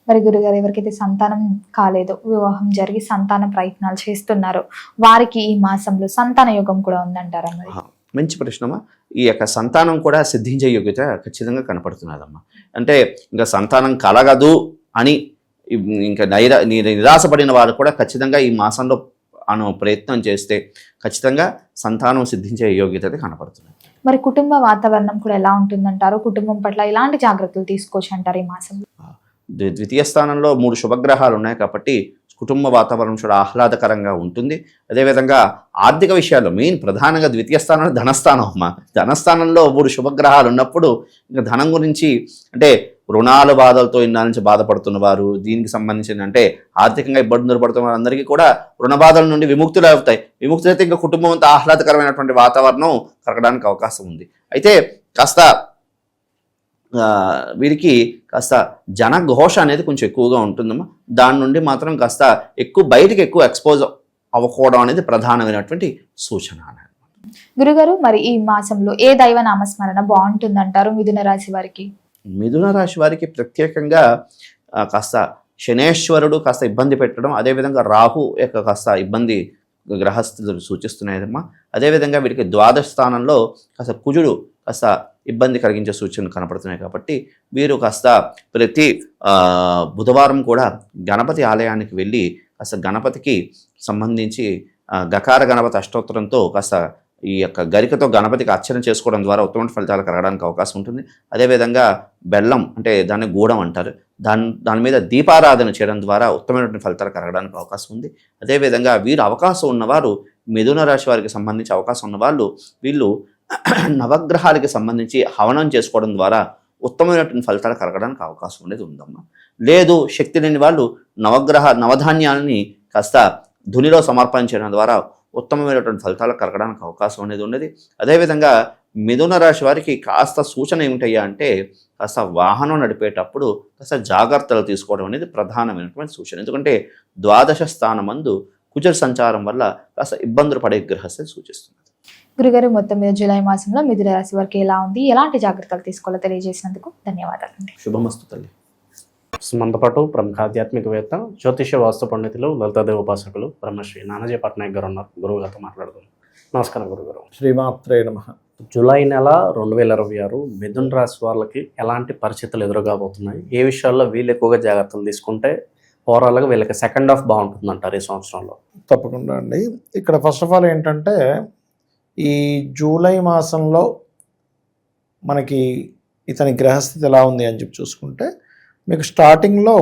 మరి గురుగారు, ఎవరికైతే సంతానం కాలేదో, వివాహం జరిగి సంతాన ప్రయత్నాలు చేస్తున్నారో వారికి ఈ మాసంలో సంతాన యోగం కూడా ఉందంటారా? మరి మంచి ప్రశ్నమా. ఈ యొక్క సంతానం కూడా సిద్ధించే యోగ్యత ఖచ్చితంగా కనపడుతున్నదమ్మా. అంటే ఇంకా సంతానం కలగదు అని ఇంకా నిరాశపడిన వారు కూడా ఖచ్చితంగా ఈ మాసంలో ప్రయత్నం చేస్తే ఖచ్చితంగా సంతానం సిద్ధించే యోగ్యత కనపడుతుంది. మరి కుటుంబ వాతావరణం కూడా ఎలా ఉంటుందంటారు? కుటుంబం పట్ల ఎలాంటి జాగ్రత్తలు తీసుకోవచ్చు అంటారు ఈ మాసంలో? ద్వితీయ స్థానంలో 3 శుభగ్రహాలు ఉన్నాయి కాబట్టి కుటుంబ వాతావరణం కూడా ఆహ్లాదకరంగా ఉంటుంది. అదేవిధంగా ఆర్థిక విషయాల్లో మెయిన్ ప్రధానంగా ద్వితీయ స్థానంలో ధనస్థానం అమ్మా. ధనస్థానంలో 3 శుభగ్రహాలు ఉన్నప్పుడు ఇంకా ధనం గురించి, అంటే రుణాల బాధలతో ఇన్నాళ్ళ నుంచి బాధపడుతున్న వారు, దీనికి సంబంధించిన అంటే ఆర్థికంగా ఇబ్బందులు పడుతున్న వారందరికీ కూడా రుణ బాధల నుండి విముక్తులు అవుతాయి. విముక్తులైతే ఇంకా కుటుంబం అంతా ఆహ్లాదకరమైనటువంటి వాతావరణం కలగడానికి అవకాశం ఉంది. అయితే కాస్త వీరికి కాస్త జనఘోష అనేది కొంచెం ఎక్కువగా ఉంటుందమ్మా. దాని నుండి మాత్రం కాస్త బయటికి ఎక్కువ ఎక్స్పోజ్ అవ్వకపోవడం అనేది ప్రధానమైనటువంటి సూచన. గురుగారు, మరి ఈ మాసంలో ఏ దైవ నామస్మరణ బాగుంటుందంటారు మిథున రాశి వారికి? మిథున రాశి వారికి ప్రత్యేకంగా కాస్త శనేశ్వరుడు కాస్త ఇబ్బంది పెట్టడం, అదేవిధంగా రాహు యొక్క కాస్త ఇబ్బంది గ్రహస్థితులు సూచిస్తున్నాయమ్మా. అదేవిధంగా వీరికి ద్వాదశ స్థానంలో కాస్త కుజుడు కాస్త ఇబ్బంది కలిగించే సూచనలు కనపడుతున్నాయి. కాబట్టి వీరు కాస్త ప్రతి బుధవారం కూడా గణపతి ఆలయానికి వెళ్ళి కాస్త గణపతికి సంబంధించి గకార గణపతి అష్టోత్తరంతో కాస్త ఈ యొక్క గరికతో గణపతికి అర్చన చేసుకోవడం ద్వారా ఉత్తమ ఫలితాలు కలగడానికి అవకాశం ఉంటుంది. అదేవిధంగా బెల్లం, అంటే దాన్ని గూడం అంటారు, దాని మీద దీపారాధన చేయడం ద్వారా ఉత్తమమైనటువంటి ఫలితాలు కలగడానికి అవకాశం ఉంది. అదేవిధంగా వీరు అవకాశం ఉన్నవారు, మిథున రాశి వారికి సంబంధించి అవకాశం ఉన్నవాళ్ళు, వీళ్ళు నవగ్రహాలకి సంబంధించి హవనం చేసుకోవడం ద్వారా ఉత్తమమైనటువంటి ఫలితాలు కలగడానికి అవకాశం అనేది ఉందమ్మా. లేదు శక్తి లేని వాళ్ళు నవధాన్యాలని కాస్త ధునిలో సమర్పించడం ద్వారా ఉత్తమమైనటువంటి ఫలితాలు కలగడానికి అవకాశం అనేది ఉన్నది. అదేవిధంగా మిథున రాశి వారికి కాస్త సూచన ఏమిటయ్యా అంటే, కాస్త వాహనం నడిపేటప్పుడు కాస్త జాగ్రత్తలు తీసుకోవడం అనేది ప్రధానమైనటువంటి సూచన. ఎందుకంటే ద్వాదశ స్థానమందు కుజ సంచారం వల్ల కాస్త ఇబ్బందులు పడే గ్రహస్థితి సూచిస్తుంది. గురుగారు, మొత్తం మీద జూలై మాసంలో మిథున రాశి వారికి ఎలా ఉంది, ఎలాంటి జాగ్రత్తలు తీసుకోవాలో తెలియజేసినందుకు ధన్యవాదాలండి. శుభమస్తు తల్లి. మనతో పాటు ప్రముఖ ఆధ్యాత్మికవేత్త, జ్యోతిష్య వాస్తు పండితులు, లలితాదేవి ఉపాసకులు బ్రహ్మశ్రీ నానాజీ పట్నాయక్ గారు ఉన్నారు. గురువు గారితో మాట్లాడుతున్నాం. నమస్కారం గురుగారు. శ్రీమాత్రే నమః. జూలై నెల 2026 మిథున రాశి వాళ్ళకి ఎలాంటి పరిస్థితులు ఎదురుగాబోతున్నాయి, ఏ విషయాల్లో వీళ్ళు ఎక్కువగా జాగ్రత్తలు తీసుకుంటే ఓవరాల్గా వీళ్ళకి సెకండ్ హాఫ్ బాగుంటుంది అంటారు ఈ సంవత్సరంలో? తప్పకుండా అండి. ఇక్కడ ఫస్ట్ ఆఫ్ ఆల్ ఏంటంటే, ఈ జూలై మాసంలో మనకి ఇతని గ్రహస్థితి ఎలా ఉంది అని చెప్పి చూసుకుంటే, మీకు స్టార్టింగ్లో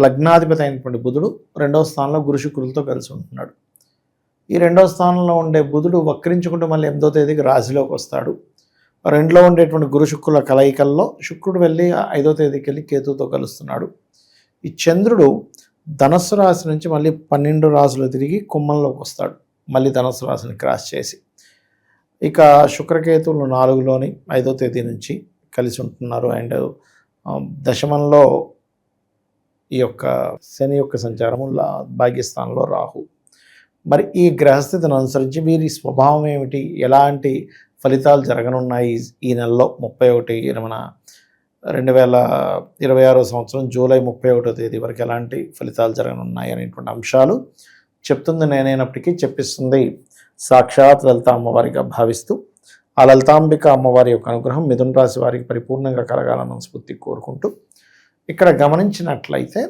లగ్నాధిపతి అయినటువంటి బుధుడు 2వ స్థానంలో గురు శుక్రులతో కలిసి ఉంటున్నాడు. ఈ 2వ స్థానంలో ఉండే బుధుడు వక్రించుకుంటూ మళ్ళీ 8వ తేదీకి రాశిలోకి వస్తాడు. 2లో ఉండేటువంటి గురు శుక్రుల కలయికల్లో శుక్రుడు వెళ్ళి 5వ తేదీకి వెళ్ళి కేతుతో కలుస్తున్నాడు. ఈ చంద్రుడు ధనస్సు రాశి నుంచి మళ్ళీ 12 రాశులు తిరిగి కుంభంలోకి వస్తాడు, మళ్ళీ ధనస్సు రాశిని క్రాస్ చేసి. ఇక శుక్రకేతువులు 4లోని 5వ తేదీ నుంచి కలిసి ఉంటున్నారు. అండ్ దశమంలో ఈ యొక్క శని యొక్క సంచారము, భాగ్యస్థానంలో రాహు. మరి ఈ గ్రహస్థితిని అనుసరించి వీరి స్వభావం ఏమిటి, ఎలాంటి ఫలితాలు జరగనున్నాయి ఈ నెలలో 2026 సంవత్సరం జూలై 31వ తేదీ వరకు ఎలాంటి ఫలితాలు జరగనున్నాయి అనేటువంటి అంశాలు చెప్తుంది నేనైనప్పటికీ చెప్పిస్తుంది సాక్షాత్ లలిత అమ్మవారిగా భావిస్తూ, ఆ లలితాంబిక అమ్మవారి యొక్క అనుగ్రహం మిథున రాశి వారికి పరిపూర్ణంగా కలగాలని స్ఫూర్తి కోరుకుంటూ, ఇక్కడ గమనించినట్లయితే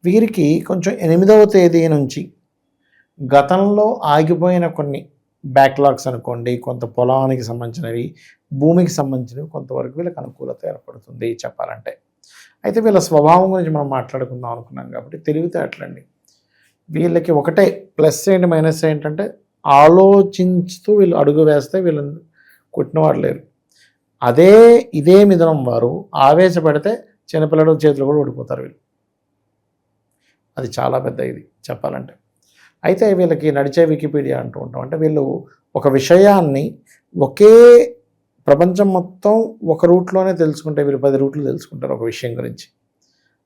వీరికి కొంచెం 8వ తేదీ నుంచి గతంలో ఆగిపోయిన కొన్ని బ్యాక్లాగ్స్ అనుకోండి, కొంత పొలానికి సంబంధించినవి, భూమికి సంబంధించినవి కొంతవరకు వీళ్ళకి అనుకూలత ఏర్పడుతుంది చెప్పాలంటే. అయితే వీళ్ళ స్వభావం గురించి మనం మాట్లాడుకుందాం అనుకున్నాం కాబట్టి తెలివితేటలండి. వీళ్ళకి ఒకటే ప్లస్ ఏంటి మైనస్ ఏంటంటే, ఆలోచించుతూ వీళ్ళు అడుగు వేస్తే వీళ్ళని కొట్టినవాడు లేరు. ఇదే మిథునం వారు ఆవేశపడితే చిన్నపిల్లడు చేతులు కూడా ఓడిపోతారు వీళ్ళు. అది చాలా పెద్ద ఇది చెప్పాలంటే. అయితే వీళ్ళకి నడిచే వికీపీడియా అంటూ ఉంటాం. అంటే వీళ్ళు ఒక విషయాన్ని ఒకే ప్రపంచం మొత్తం ఒక రూట్లోనే తెలుసుకుంటే వీళ్ళు 10 రూట్లు తెలుసుకుంటారు ఒక విషయం గురించి.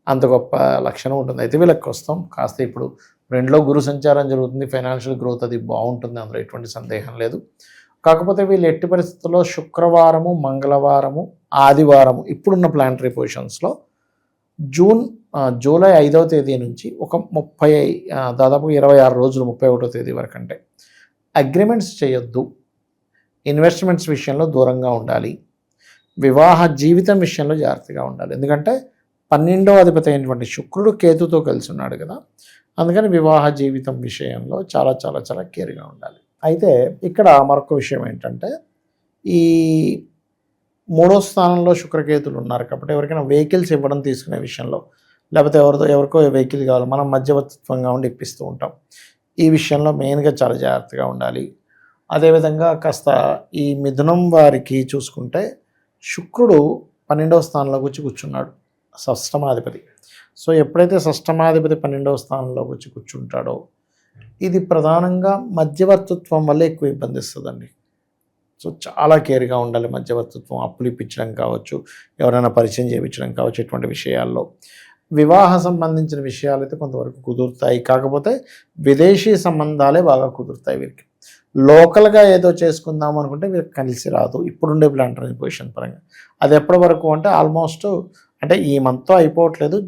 అంత గొప్ప లక్షణం ఉంటుంది. అయితే వీళ్ళకి వస్తాం కాస్త ఇప్పుడు 2లో గురు సంచారం జరుగుతుంది, ఫైనాన్షియల్ గ్రోత్ అది బాగుంటుంది, అందులో ఎటువంటి సందేహం లేదు. కాకపోతే వీళ్ళు ఎట్టి పరిస్థితుల్లో శుక్రవారము, మంగళవారము, ఆదివారము ఇప్పుడున్న ప్లానటరీ పొజిషన్స్లో జూలై 5వ తేదీ నుంచి ఒక దాదాపు 26 రోజులు 31వ తేదీ వరకు అంటే అగ్రిమెంట్స్ చేయొద్దు, ఇన్వెస్ట్మెంట్స్ విషయంలో దూరంగా ఉండాలి, వివాహ జీవితం విషయంలో జాగ్రత్తగా ఉండాలి. ఎందుకంటే 12వ అధిపతి అయినటువంటి శుక్రుడు కేతుతో కలిసి ఉన్నాడు కదా, అందుకని వివాహ జీవితం విషయంలో చాలా చాలా చాలా కేర్గా ఉండాలి. అయితే ఇక్కడ మరొక విషయం ఏంటంటే ఈ 3వ స్థానంలో శుక్రకేతులు ఉన్నారు కాబట్టి ఎవరికైనా వెహికల్స్ ఇవ్వడం తీసుకునే విషయంలో, లేకపోతే ఎవరికో వెహికల్ కావాలి, మనం మధ్యవర్తిత్వంగా ఉండి ఇప్పిస్తూ ఉంటాం. ఈ విషయంలో మెయిన్గా చాలా జాగ్రత్తగా ఉండాలి. అదేవిధంగా కాస్త ఈ మిథునం వారికి చూసుకుంటే శుక్రుడు 12వ స్థానంలోకి వచ్చి కూర్చున్నాడు, షష్టమాధిపతి. సో ఎప్పుడైతే షష్టమాధిపతి 12వ స్థానంలోకి వచ్చి కూర్చుంటాడో ఇది ప్రధానంగా మధ్యవర్తిత్వం వల్ల ఎక్కువ ఇబ్బంది ఇస్తుందండి. సో చాలా కేర్గా ఉండాలి. మధ్యవర్తిత్వం, అప్పులు ఇప్పించడం కావచ్చు, ఎవరైనా పరిచయం చేయించడం కావచ్చు, ఇటువంటి విషయాల్లో. వివాహ సంబంధించిన విషయాలు అయితే కొంతవరకు కుదురుతాయి, కాకపోతే విదేశీ సంబంధాలే బాగా కుదురుతాయి వీరికి. లోకల్గా ఏదో చేసుకుందాం అనుకుంటే వీరికి కలిసి రాదు ఇప్పుడుండే ప్లానటరీ పొజిషన్ పరంగా. అది ఎప్పటి వరకు అంటే ఆల్మోస్ట్ అంటే ఈ మంత్తో అయిపోవట్లేదు,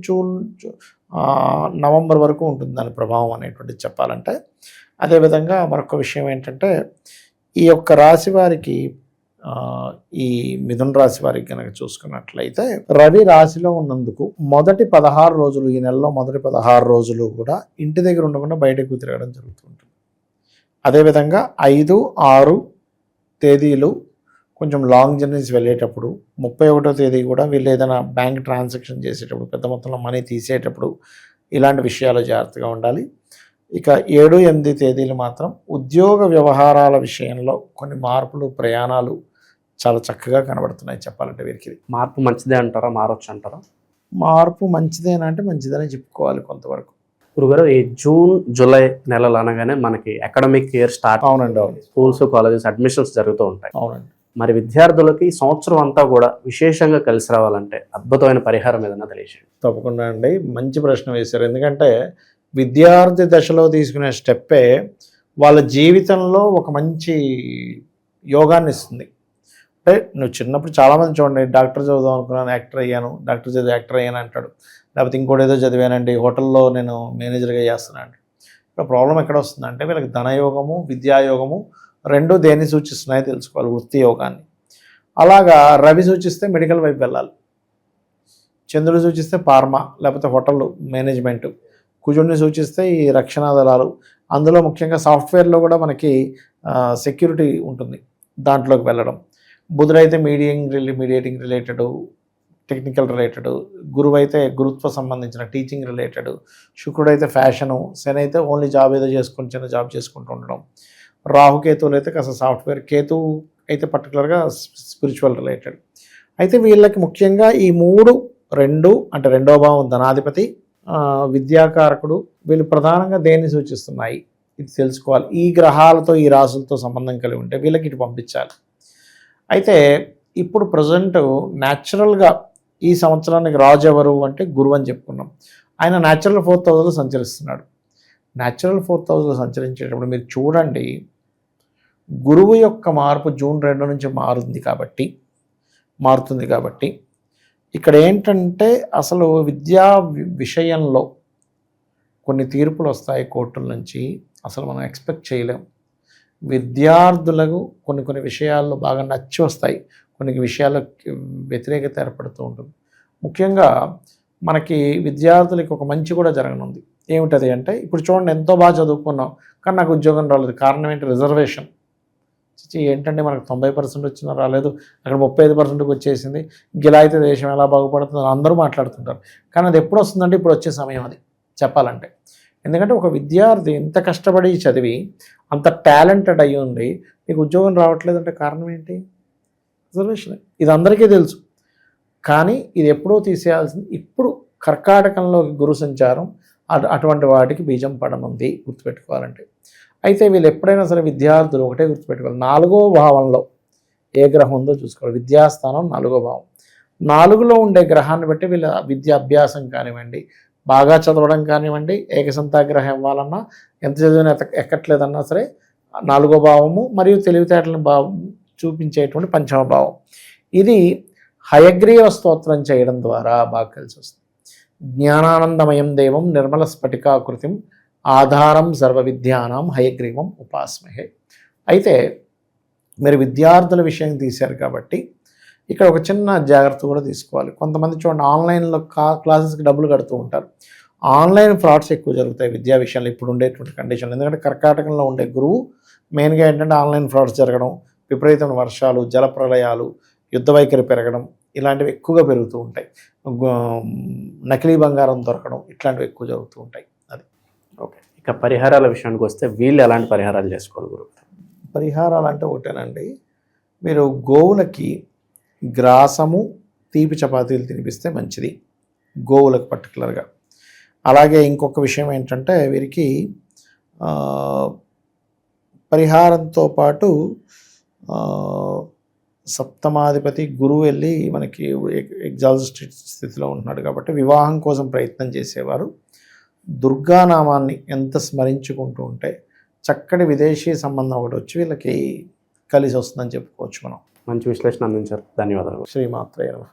నవంబర్ వరకు ఉంటుంది దాని ప్రభావం అనేటువంటిది చెప్పాలంటే. అదేవిధంగా మరొక విషయం ఏంటంటే ఈ యొక్క రాశి వారికి ఈ మిథున రాశి వారికి కనుక చూసుకున్నట్లయితే రవి రాశిలో ఉన్నందుకు మొదటి 16 రోజులు, ఈ నెలలో మొదటి 16 రోజులు కూడా ఇంటి దగ్గర ఉండకుండా బయటకు తిరగడం జరుగుతుంటుంది. అదేవిధంగా 5, 6 తేదీలు కొంచెం లాంగ్ జర్నీస్ వెళ్ళేటప్పుడు, 31వ తేదీ కూడా వీళ్ళు ఏదైనా బ్యాంక్ ట్రాన్సాక్షన్ చేసేటప్పుడు, పెద్ద మొత్తంలో మనీ తీసేటప్పుడు ఇలాంటి విషయాలు జాగ్రత్తగా ఉండాలి. ఇక 7, 8 తేదీలు మాత్రం ఉద్యోగ వ్యవహారాల విషయంలో కొన్ని మార్పులు, ప్రయాణాలు చాలా చక్కగా కనబడుతున్నాయి చెప్పాలంటే వీరికి. మార్పు మంచిదే అంటారా, మారొచ్చు అంటారా? మార్పు మంచిదేనా అంటే మంచిదనే చెప్పుకోవాలి కొంతవరకు. గురుగారు, ఈ జూన్, జూలై నెలలు అనగానే మనకి అకాడమిక్ ఇయర్ స్టార్ట్. అవునండి, అవును. స్కూల్స్, కాలేజెస్ అడ్మిషన్స్ జరుగుతూ ఉంటాయి. అవునండి. మరి విద్యార్థులకి సంవత్సరం అంతా కూడా విశేషంగా కలిసి రావాలంటే అద్భుతమైన పరిహారం ఏదైనా తెలియజేయండి. తప్పకుండా అండి, మంచి ప్రశ్న వేశారు. ఎందుకంటే విద్యార్థి దశలో తీసుకునే స్టెప్పే వాళ్ళ జీవితంలో ఒక మంచి యోగాన్ని ఇస్తుంది. అంటే నువ్వు చిన్నప్పుడు చాలామంది చూడండి, డాక్టర్ చదువుదాం అనుకున్నాను, యాక్టర్ అయ్యాను, డాక్టర్ చదివి యాక్టర్ అయ్యాను అంటాడు. లేకపోతే ఇంకోటి ఏదో చదివానండి, హోటల్లో నేను మేనేజర్గా చేస్తున్నాను. ఇక్కడ ప్రాబ్లం ఎక్కడ వస్తుందంటే వీళ్ళకి ధనయోగము, విద్యాయోగము రెండు దేన్ని సూచిస్తున్నాయో తెలుసుకోవాలి, వృత్తి యోగాన్ని. అలాగా రవి సూచిస్తే మెడికల్ వైపు వెళ్ళాలి, చంద్రుడు సూచిస్తే ఫార్మా లేకపోతే హోటల్ మేనేజ్మెంట్, కుజుడిని సూచిస్తే ఈ రక్షణ దళాలు, అందులో ముఖ్యంగా సాఫ్ట్వేర్లో కూడా మనకి సెక్యూరిటీ ఉంటుంది, దాంట్లోకి వెళ్ళడం. బుధుడైతే మీడియేటింగ్ రిలేటెడ్, టెక్నికల్ రిలేటెడ్, గురువు అయితే గురుత్వ సంబంధించిన టీచింగ్ రిలేటెడ్, శుక్రుడైతే ఫ్యాషను, శని అయితే ఓన్లీ జాబ్ ఏదో చేసుకుని చిన్న జాబ్ చేసుకుంటూ ఉండడం, రాహుకేతువులు అయితే కాస్త సాఫ్ట్వేర్, కేతు అయితే పర్టికులర్గా స్పిరిచువల్ రిలేటెడ్. అయితే వీళ్ళకి ముఖ్యంగా ఈ 3, 2 అంటే 2వ భావం ధనాధిపతి, విద్యాకారకుడు, వీళ్ళు ప్రధానంగా దేన్ని సూచిస్తున్నాయి ఇది తెలుసుకోవాలి. ఈ గ్రహాలతో, ఈ రాశులతో సంబంధం కలిగి ఉంటే వీళ్ళకి ఇటు పంపించాలి. అయితే ఇప్పుడు ప్రజెంట్ న్యాచురల్గా ఈ సంవత్సరానికి రాజు ఎవరు అంటే గురువు అని చెప్పుకున్నాం. ఆయన న్యాచురల్ 4th హౌస్లో సంచరిస్తున్నాడు. న్యాచురల్ 4th హౌస్లో సంచరించేటప్పుడు మీరు చూడండి, గురువు యొక్క మార్పు జూన్ 2 నుంచి మారుతుంది కాబట్టి ఇక్కడ ఏంటంటే అసలు విద్యా విషయంలో కొన్ని తీర్పులు వస్తాయి కోర్టుల నుంచి, అసలు మనం ఎక్స్పెక్ట్ చేయలేం. విద్యార్థులకు కొన్ని విషయాల్లో బాగా నచ్చి వస్తాయి, కొన్ని విషయాల్లో వ్యతిరేకత ఏర్పడుతూ ఉంటుంది. ముఖ్యంగా మనకి విద్యార్థులకి ఒక మంచి కూడా జరగనుంది. ఏమిటది అంటే ఇప్పుడు చూడండి, ఎంతో బాగా చదువుకున్నాం కానీ నాకు ఉద్యోగం రాలేదు. కారణం ఏంటి? రిజర్వేషన్. ఏంటంటే మనకు 90% వచ్చినా రాలేదు, అక్కడ 35%కి వచ్చేసింది. ఇలా అయితే దేశం ఎలా బాగుపడుతుందని అందరూ మాట్లాడుతుంటారు. కానీ అది ఎప్పుడు వస్తుందంటే ఇప్పుడు వచ్చే సమయం అది చెప్పాలంటే. ఎందుకంటే ఒక విద్యార్థి ఎంత కష్టపడి చదివి అంత టాలెంటెడ్ అయ్యి ఉండి నీకు ఉద్యోగం రావట్లేదంటే కారణం ఏంటి? రిజర్వేషన్. ఇది అందరికీ తెలుసు. కానీ ఇది ఎప్పుడో తీసేయాల్సింది. ఇప్పుడు కర్కాటకంలో గురు సంచారం అటువంటి వాటికి బీజం పడనుంది, గుర్తుపెట్టుకోవాలంటే. అయితే వీళ్ళు ఎప్పుడైనా సరే విద్యార్థులు ఒకటే గుర్తుపెట్టుకోవాలి, 4వ భావంలో ఏ గ్రహం ఉందో చూసుకోవాలి. విద్యాస్థానం 4వ భావం. 4లో ఉండే గ్రహాన్ని బట్టి వీళ్ళ విద్యా అభ్యాసం కానివ్వండి, బాగా చదవడం కానివ్వండి, ఏకసంతాగ్రహం ఇవ్వాలన్నా, ఎంత చదివినా ఎక్కట్లేదన్నా సరే 4వ భావము మరియు తెలివితేటలను చూపించేటువంటి 5వ భావం. ఇది హయగ్రీవ స్తోత్రం చేయడం ద్వారా బాగా కలిసి వస్తుంది. జ్ఞానానందమయం దేవం నిర్మల స్ఫటికాకృతిం ఆధారం సర్వ విద్యానాం హయగ్రీవం ఉపాస్మహే. అయితే మీరు విద్యార్థుల విషయం తీశారు కాబట్టి ఇక్కడ ఒక చిన్న జాగ్రత్త కూడా తీసుకోవాలి. కొంతమంది చూడండి, ఆన్లైన్లో క్లాసెస్కి డబ్బులు కడుతూ ఉంటారు. ఆన్లైన్ ఫ్రాడ్స్ ఎక్కువ జరుగుతాయి విద్యా విషయంలో ఇప్పుడు ఉండేటువంటి కండిషన్లు. ఎందుకంటే కర్కాటకంలో ఉండే గురువు మెయిన్గా ఏంటంటే ఆన్లైన్ ఫ్రాడ్స్ జరగడం, విపరీతమైన వర్షాలు, జలప్రలయాలు, యుద్ధ వైఖరి పెరగడం, ఇలాంటివి ఎక్కువగా పెరుగుతూ ఉంటాయి. నకిలీ బంగారం దొరకడం, ఇట్లాంటివి ఎక్కువ జరుగుతూ ఉంటాయి. అది ఓకే. ఇక పరిహారాల విషయానికి వస్తే వీళ్ళు ఎలాంటి పరిహారాలు చేసుకోవాలి గురువు? పరిహారాలు అంటే ఒకటేనండి, మీరు గోవులకి గ్రాసము, తీపి చపాతీలు తినిపిస్తే మంచిది, గోవులకు పర్టికులర్గా. అలాగే ఇంకొక విషయం ఏంటంటే వీరికి పరిహారంతో పాటు సప్తమాధిపతి గురువు వెళ్ళి మనకి ఎగ్జాల్ట్ స్థితిలో ఉంటున్నాడు కాబట్టి వివాహం కోసం ప్రయత్నం చేసేవారు దుర్గానామాన్ని ఎంత స్మరించుకుంటూ ఉంటే చక్కటి విదేశీ సంబంధం ఒకటి వచ్చి వీళ్ళకి కలిసి వస్తుందని చెప్పుకోవచ్చు మనం. మంచి విశ్లేషణ అందించారు, ధన్యవాదాలు. శ్రీమాత్రేయ నమః.